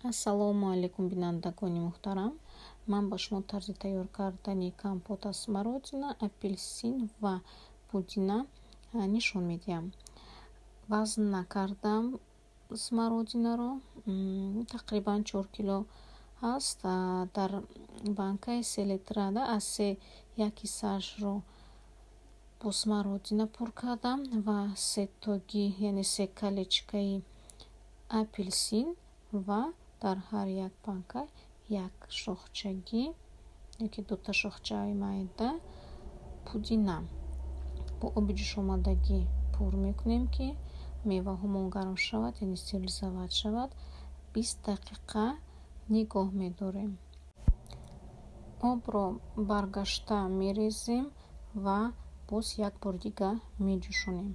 Ассалому алейкум, бинандагони муҳтарам. Ман ба шумо тарзи тайёр кардани компота смородина, апелсин ва пудина нишон медиҳам. Вазн накардам смородинаро, тақрибан 4 кило ҳаст. Дар банкаи 3 литра аз 1/3-ро бо смородина пур кардам ва 3 тоги, яъне 3 калечкаи апелсин ва дар ҳар як банка як шохчаги яки дута шохчаи майда пудина бо оби ҷӯшомадагӣ пур мекунем, ки меваҳомон гарм шавад, яъне стерилизоват шавад. 20 дақиқа нигоҳ медорем. Обро баргашта мерезем ва боз як бор дига меҷӯшонем.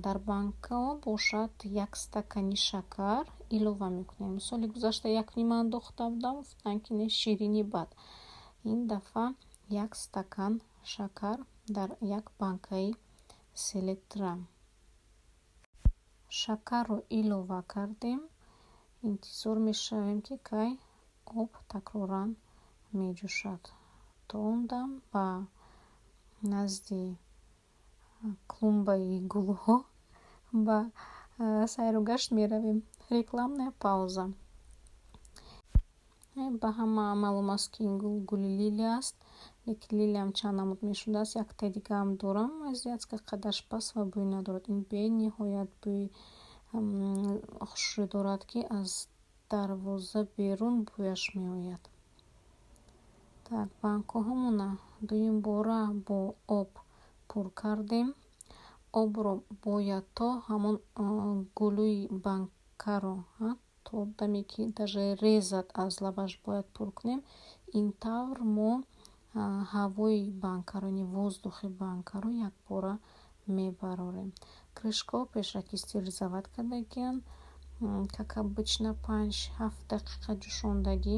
Дар банка бошад 1 стакани шакар илова мекунем. Соли гузашта 1 андохта будам, гуфтанд ки не ширини бад. Ин дафъа 1 стакан шакар дар як банкаи 3 литра. Шакарро илова кардем. Интизор мешавем, ки кай об такроран меҷӯшад. То он дам ба назди клумбаи гулҳо ба сайру гашт меравем. Рекламная пауза. Ба ҳама маълум аст, ки ин гули лилия аст, лекин лилиям чанд намуд мешудааст. Якта дигаам дорам, азиатска қадаш паст ва бӯй надорад. Ин бениҳоят бӯй хушрӯ дорад, ки аз дарвоза берун бӯяш меояд. Так, банкаҳомона дуюм бора бо об пур кардем. Обро бояд то ҳамон гулӯи банкаро то даме ки даже резад аз лабаш бояд пур кунем. Ин тавр мо ҳавои банкаро, яъне воздухи банкаро якбора мебарорем. Крышкаҳо пешак ки стерилизоват кардагиянд, как обычно 5-7 дақиқа ҷӯшондагӣ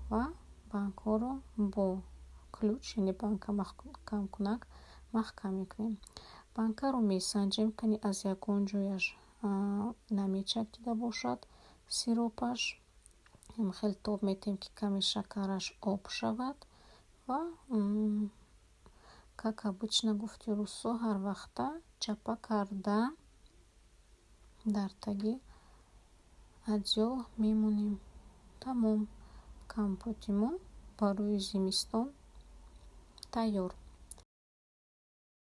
ва банкаҳоро бо ключ, яъне банка маҳкамкунак маҳкам мекунем. Банкаро месанҷем, кани аз ягон ҷояш намечакида бошад сиропаш. Хеле тоб метем, ки каме шакараш об шавад ва как обычно гуфти Руссо ҳар вақта чапа карда дар таги одеёл мемонем. Тамом, компотимон барои зимистон тайёр.